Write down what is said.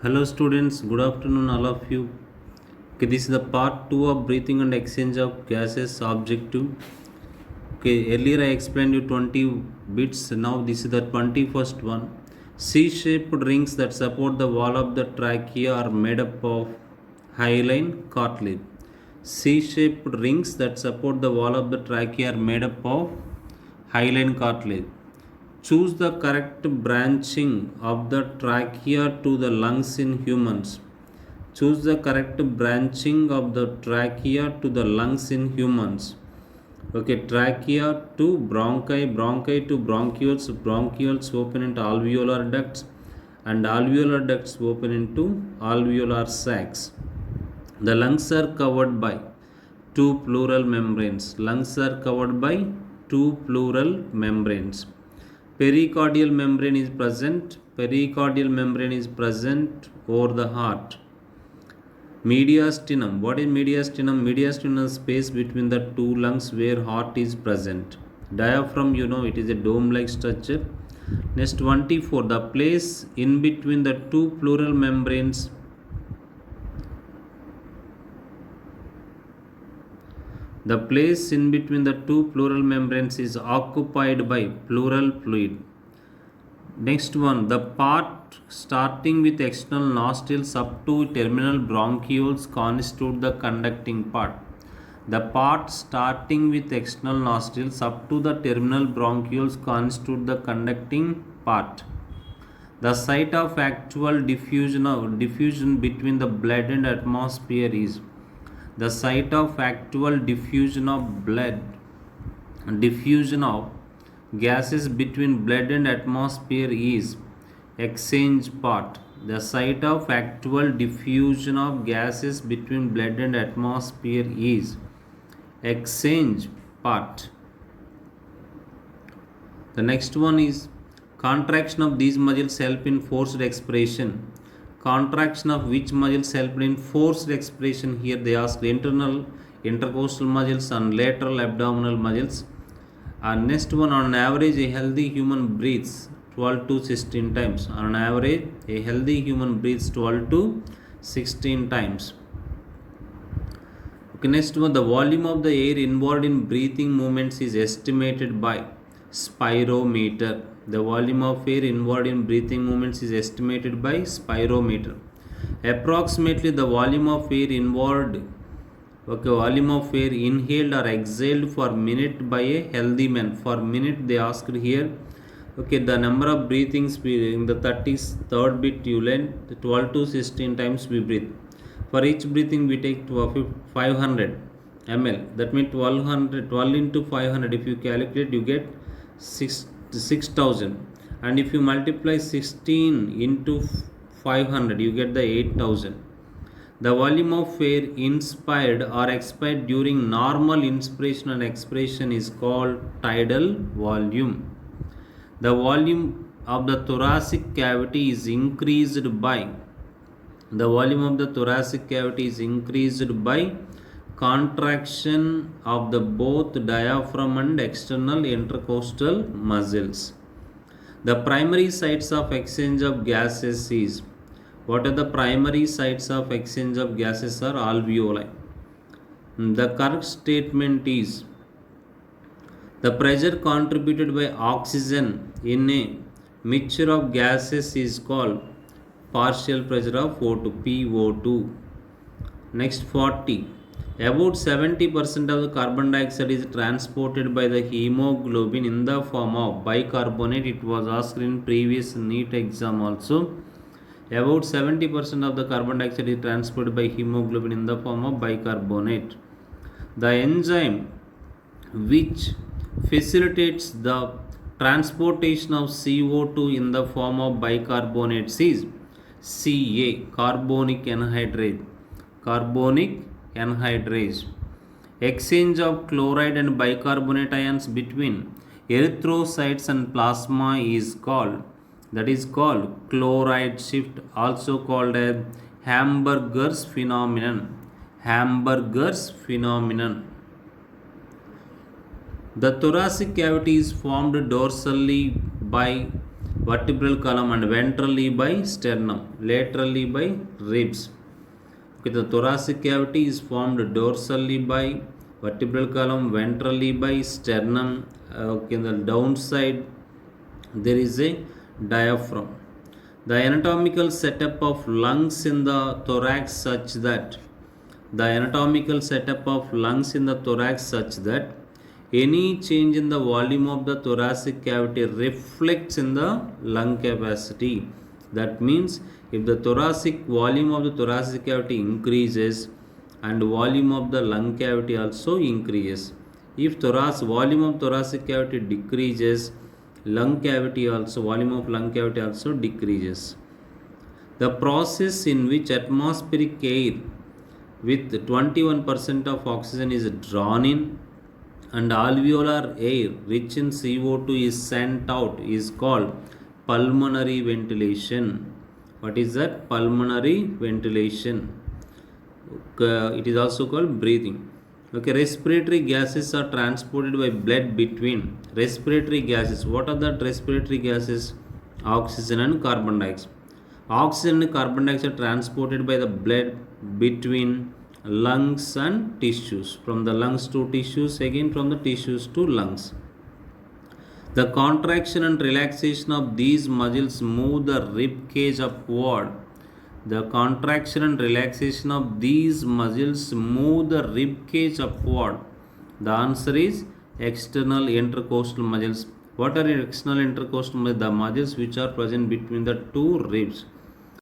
Hello students, good afternoon all of you. Okay, this is the part 2 of breathing and exchange of gases objective. Okay, earlier I explained you 20 bits, now this is the 21st one. C-shaped rings that support the wall of the trachea are made up of hyaline cartilage. C-shaped rings that support the wall of the trachea are made up of hyaline cartilage. Choose the correct branching of the trachea to the lungs in humans. Choose the correct branching of the trachea to the lungs in humans. Okay, trachea to bronchi, bronchi to bronchioles, bronchioles open into alveolar ducts, and alveolar ducts open into alveolar sacs. The lungs are covered by two pleural membranes. Lungs are covered by two pleural membranes. Pericardial membrane is present. Pericardial membrane is present over the heart. Mediastinum. What is mediastinum? Mediastinum is space between the two lungs where heart is present. Diaphragm, it is a dome-like structure. Next 24. The place in between the two pleural membranes. The place in between the two pleural membranes is occupied by pleural fluid. Next one, the part starting with external nostrils up to terminal bronchioles constitute the conducting part. The part starting with external nostrils up to the terminal bronchioles constitute the conducting part. The site of actual diffusion between the blood and atmosphere is the site of actual diffusion of gases between blood and atmosphere is exchange part. The site of actual diffusion of gases between blood and atmosphere is exchange part. The next one is contraction of these muscles help in forced expiration. Contraction of which muscles help in forced expiration? Here they ask internal intercostal muscles and lateral abdominal muscles. And next one, on average a healthy human breathes 12 to 16 times. On average a healthy human breathes 12 to 16 times. Okay, next one, the volume of the air involved in breathing movements is estimated by spirometer. The volume of air involved in breathing movements is estimated by spirometer. Approximately the volume of air involved, volume of air inhaled or exhaled for minute by a healthy man. For minute they asked here. Okay, the number of breathings in the 33rd bit you learn 12 to 16 times we breathe. For each breathing we take 500 ml. That means 12 into 500. If you calculate, you get 6,000. And if you multiply 16 into 500, you get the 8,000. The volume of air inspired or expired during normal inspiration and expiration is called tidal volume. The volume of the thoracic cavity is increased by contraction of the both diaphragm and external intercostal muscles. The primary sites of exchange of gases is, what are the primary sites of exchange of gases? Are alveoli. The correct statement is, the pressure contributed by oxygen in a mixture of gases is called partial pressure of O2, PO2. Next 40. About 70% of the carbon dioxide is transported by the hemoglobin in the form of bicarbonate. It was asked in previous NEET exam also. About 70% of the carbon dioxide is transported by hemoglobin in the form of bicarbonate. The enzyme which facilitates the transportation of CO2 in the form of bicarbonates is Ca, carbonic anhydrase. Exchange of chloride and bicarbonate ions between erythrocytes and plasma is called chloride shift, also called as Hamburger's phenomenon. The thoracic cavity is formed dorsally by vertebral column, and ventrally by sternum, laterally by ribs. Okay, the thoracic cavity is formed dorsally by vertebral column, ventrally by sternum. Okay, the downside there is a diaphragm. The anatomical setup of lungs in the thorax such that any change in the volume of the thoracic cavity reflects in the lung capacity. That means if the volume of the thoracic cavity increases and volume of the lung cavity also increases. If volume of thoracic cavity decreases, volume of lung cavity also decreases. The process in which atmospheric air with 21% of oxygen is drawn in and alveolar air rich in CO2 is sent out is called pulmonary ventilation. What is that? Pulmonary ventilation. It is also called breathing. Okay, respiratory gases are transported by blood between respiratory gases. What are the respiratory gases? Oxygen and carbon dioxide. Oxygen and carbon dioxide are transported by the blood between lungs and tissues. From the lungs to tissues, again from the tissues to lungs. The contraction and relaxation of these muscles move the rib cage upward. The contraction and relaxation of these muscles move the rib cage upward. The answer is external intercostal muscles. What are external intercostal muscles? The muscles which are present between the two ribs.